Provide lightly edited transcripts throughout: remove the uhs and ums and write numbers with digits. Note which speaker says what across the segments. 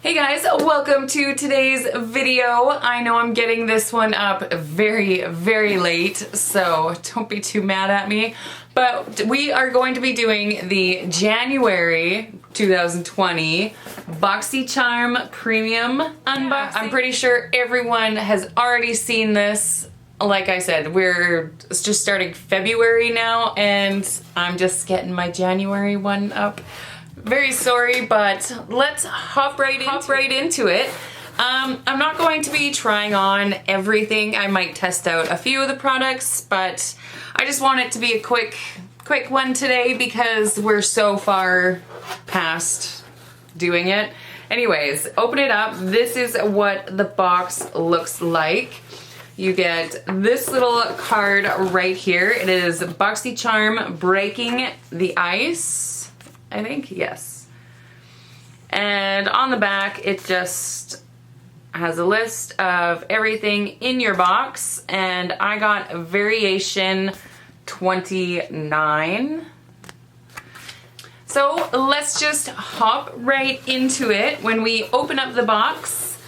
Speaker 1: Hey guys, welcome to today's video. I know I'm getting this one up very late, so don't be too mad at me. But we are going to be doing the January 2020 Boxycharm Premium unboxing. I'm pretty sure everyone has already seen this. Like I said, we're just starting February now and I'm just getting my January one up. Very sorry, but let's hop right into it. I'm not going to be trying on everything. I might test out a few of the products, but I just want it to be a quick one today because we're so far past doing it. Anyways, open it up. This is what the box looks like. You get this little card right here. It is Boxycharm Breaking the Ice. I think, yes. And on the back, it just has a list of everything in your box, and I got variation 29. So let's just hop right into it. When we open up the box,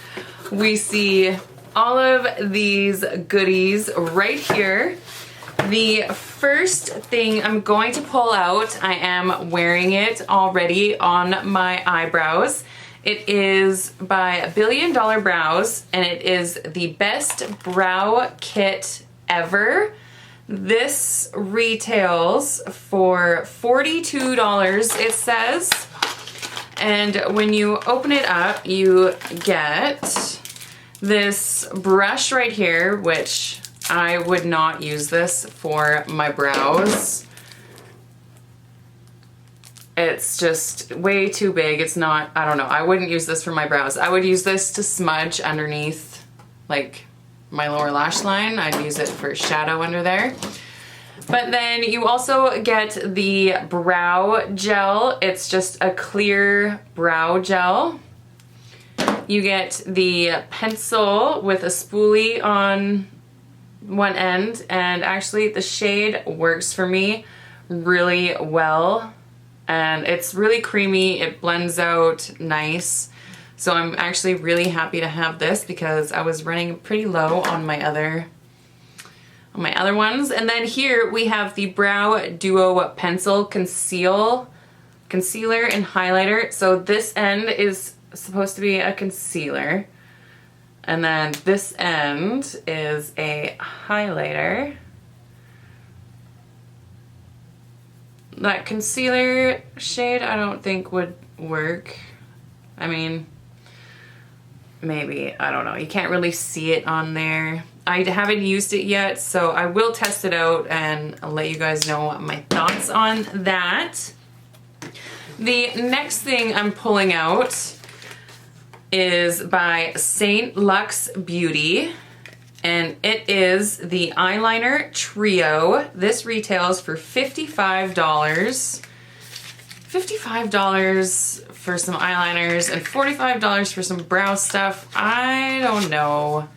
Speaker 1: we see all of these goodies right here. The first thing I'm going to pull out, I am wearing it already on my eyebrows. It is by Billion Dollar Brows, and it is the best brow kit ever. This retails for $42, it says. And when you open it up, you get this brush right here, which I would not use this for my brows. It's just way too big. It's not, I don't know, I wouldn't use this for my brows. I would use this to smudge underneath like my lower lash line. I'd use it for shadow under there. But then you also get the brow gel. It's just a clear brow gel. You get the pencil with a spoolie on one end, and actually the shade works for me really well, and it's really creamy. It blends out nice, so I'm actually really happy to have this because I was running pretty low on my other ones. And then here we have the Brow Duo Pencil Concealer and Highlighter. So this end is supposed to be a concealer, and then this end is a highlighter. That concealer shade I don't think would work. I mean, maybe, I don't know. You can't really see it on there. I haven't used it yet, so I will test it out and I'll let you guys know my thoughts on that. The next thing I'm pulling out is by St. Luxe Beauty, and it is the eyeliner trio. This retails for $55. $55 for some eyeliners and $45 for some brow stuff. I don't know.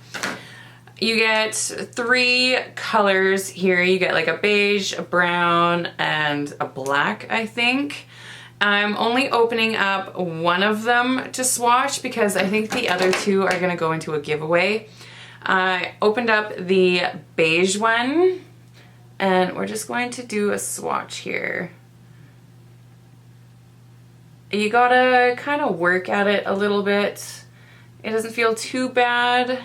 Speaker 1: You get 3 colors here. You get like a beige, a brown, and a black, I think. I'm only opening up one of them to swatch because I think the other 2 are going to go into a giveaway. I opened up the beige one, and we're just going to do a swatch here. You gotta kind of work at it a little bit. It doesn't feel too bad,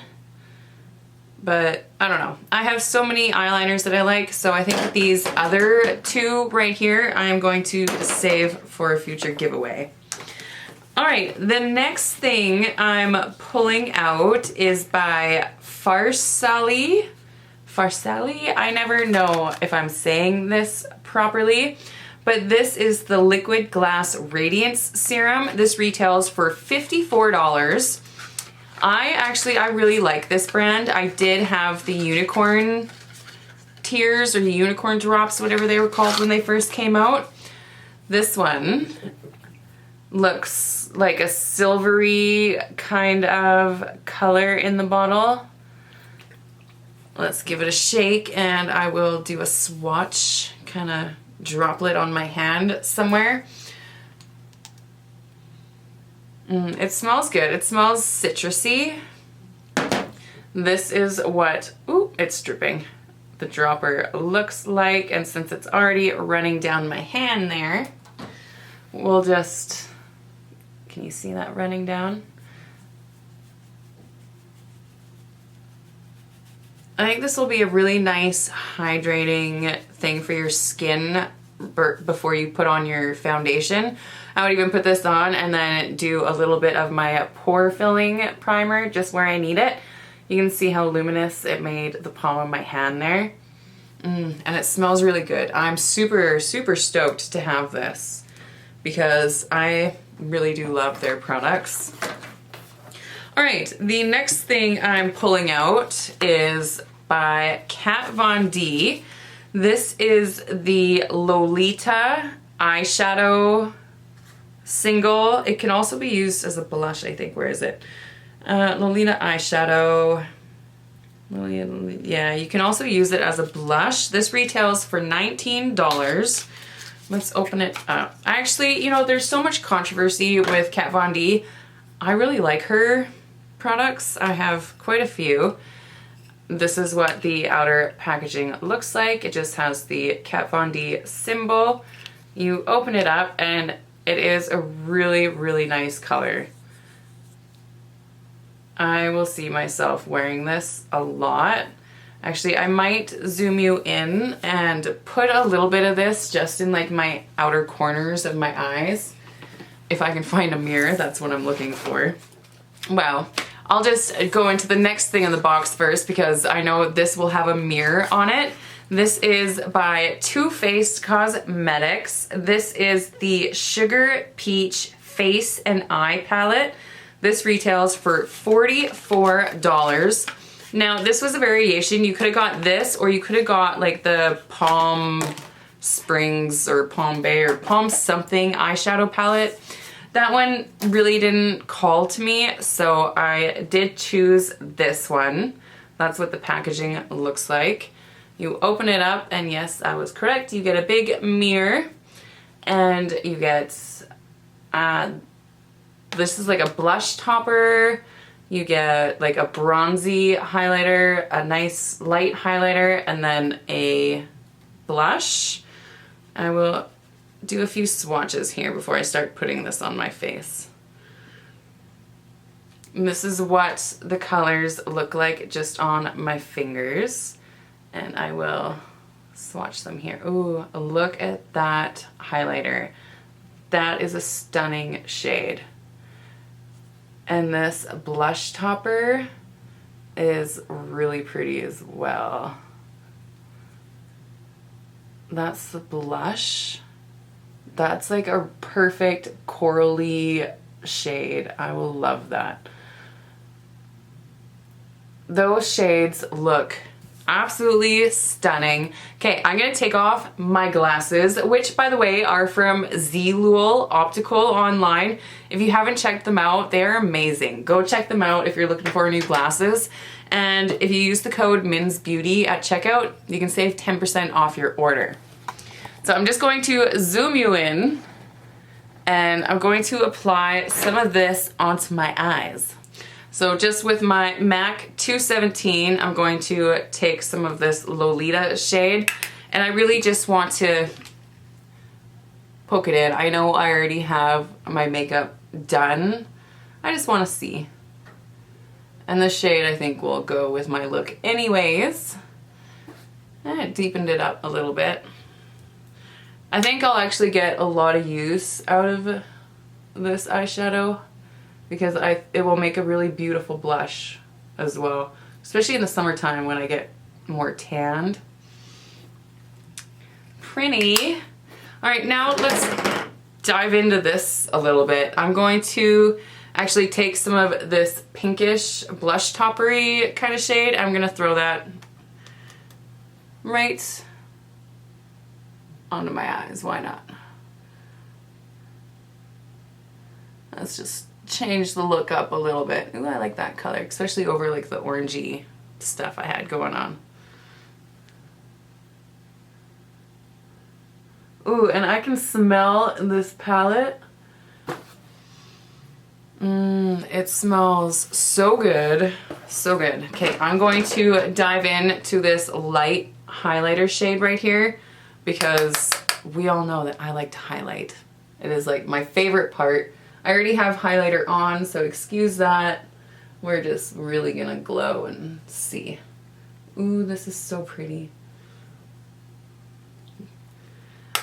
Speaker 1: but I don't know. I have so many eyeliners that I like, so I think that these other 2 right here I am going to save for a future giveaway. Alright, the next thing I'm pulling out is by Farsali. Farsali? I never know if I'm saying this properly, but this is the Liquid Glass Radiance Serum. This retails for $54. I really like this brand. I did have the unicorn tears or the unicorn drops, whatever they were called when they first came out. This one looks like a silvery kind of color in the bottle. Let's give it a shake and I will do a swatch, kind of droplet on my hand somewhere. It smells good. It smells citrusy. This is what, ooh, it's dripping. The dropper looks like, and since it's already running down my hand there, we'll just, can you see that running down? I think this will be a really nice hydrating thing for your skin before you put on your foundation. I would even put this on and then do a little bit of my pore filling primer just where I need it. You can see how luminous it made the palm of my hand there. And it smells really good. I'm super, super stoked to have this because I really do love their products. All right, the next thing I'm pulling out is by Kat Von D. This is the Lolita eyeshadow single. It can also be used as a blush, I think. Where is it? Lolita eyeshadow. Yeah, you can also use it as a blush. This retails for $19. Let's open it up. Actually, you know, there's so much controversy with Kat Von D. I really like her products. I have quite a few. This is what the outer packaging looks like. It just has the Kat Von D symbol. You open it up and it is a really, really nice color. I will see myself wearing this a lot. Actually, I might zoom you in and put a little bit of this just in like my outer corners of my eyes. If I can find a mirror, that's what I'm looking for. Well, I'll just go into the next thing in the box first because I know this will have a mirror on it. This is by Too Faced Cosmetics. This is the Sugar Peach Face and Eye Palette. This retails for $44. Now, this was a variation. You could have got this, or you could have got like the Palm Springs or Palm Bay or Palm something eyeshadow palette. That one really didn't call to me, so I did choose this one. That's what the packaging looks like. You open it up, and yes, I was correct. You get a big mirror, and you get, this is like a blush topper. You get like a bronzy highlighter, a nice light highlighter, and then a blush. I will do a few swatches here before I start putting this on my face. And this is what the colors look like just on my fingers. And I will swatch them here. Ooh, look at that highlighter. That is a stunning shade. And this blush topper is really pretty as well. That's the blush. That's like a perfect corally shade. I will love that. Those shades look absolutely stunning. Okay, I'm gonna take off my glasses, which by the way are from Zlul Optical online. If you haven't checked them out, they're amazing. Go check them out if you're looking for new glasses. And if you use the code MINSBEAUTY at checkout, you can save 10% off your order. So I'm just going to zoom you in, and I'm going to apply some of this onto my eyes. So just with my MAC 217, I'm going to take some of this Lolita shade, and I really just want to poke it in. I know I already have my makeup done. I just want to see. And this shade I think will go with my look anyways. And it deepened it up a little bit. I think I'll actually get a lot of use out of this eyeshadow, because it will make a really beautiful blush as well, especially in the summertime when I get more tanned. Pretty. All right, now let's dive into this a little bit. I'm going to actually take some of this pinkish blush toppery kind of shade. I'm gonna throw that right onto my eyes. Why not? Let's just change the look up a little bit. Ooh, I like that color, especially over like the orangey stuff I had going on. Ooh, and I can smell this palette. It smells so good. So good. Okay, I'm going to dive in to this light highlighter shade right here because we all know that I like to highlight. It is like my favorite part. I already have highlighter on, so excuse that. We're just really gonna glow and see. Ooh, this is so pretty.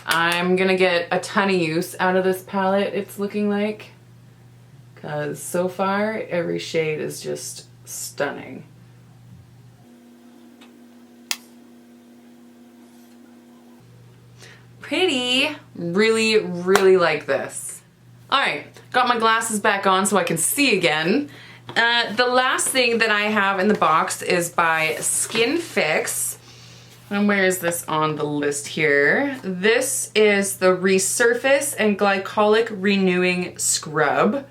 Speaker 1: I'm gonna get a ton of use out of this palette, it's looking like. Because so far, every shade is just stunning. Pretty. Really, really like this. Alright, got my glasses back on so I can see again. The last thing that I have in the box is by Skin Fix. And where is this on the list here? This is the Resurface and Glycolic Renewing Scrub.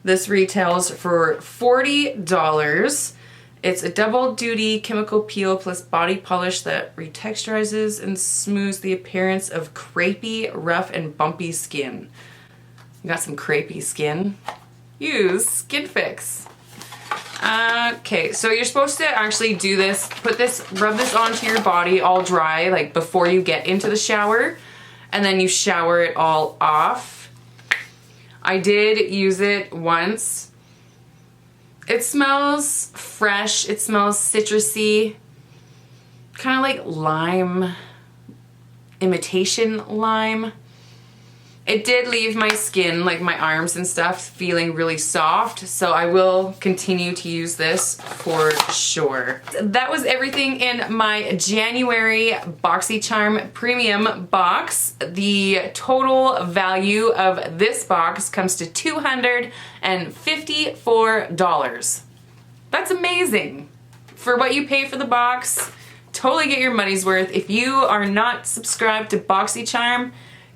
Speaker 1: This retails for $40. It's a double duty chemical peel plus body polish that retexturizes and smooths the appearance of crepey, rough, and bumpy skin. You got some crepey skin? Use Skin Fix. Okay, so you're supposed to actually do this, rub this onto your body all dry, like before you get into the shower, and then you shower it all off. I did use it once. It smells fresh, it smells citrusy, kind of like lime, imitation lime. It did leave my skin, like my arms and stuff, feeling really soft, so I will continue to use this for sure. That was everything in my January Boxycharm Premium box. The total value of this box comes to $254. That's amazing. For what you pay for the box, totally get your money's worth. If you are not subscribed to Boxycharm,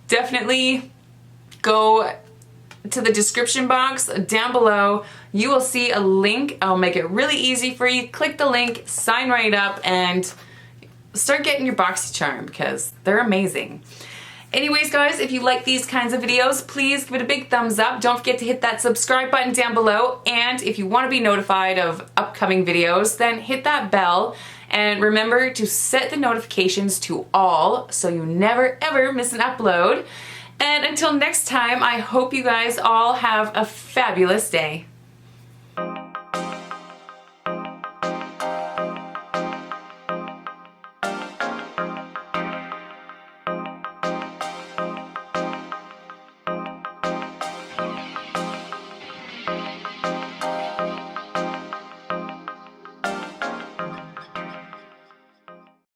Speaker 1: definitely go to the description box down below. You will see a link. I'll make it really easy for you. Click the link, sign right up, and start getting your Boxycharm because they're amazing. Anyways, guys, if you like these kinds of videos, please give it a big thumbs up. Don't forget to hit that subscribe button down below. And if you want to be notified of upcoming videos, then hit that bell. And remember to set the notifications to all so you never ever miss an upload. And until next time, I hope you guys all have a fabulous day.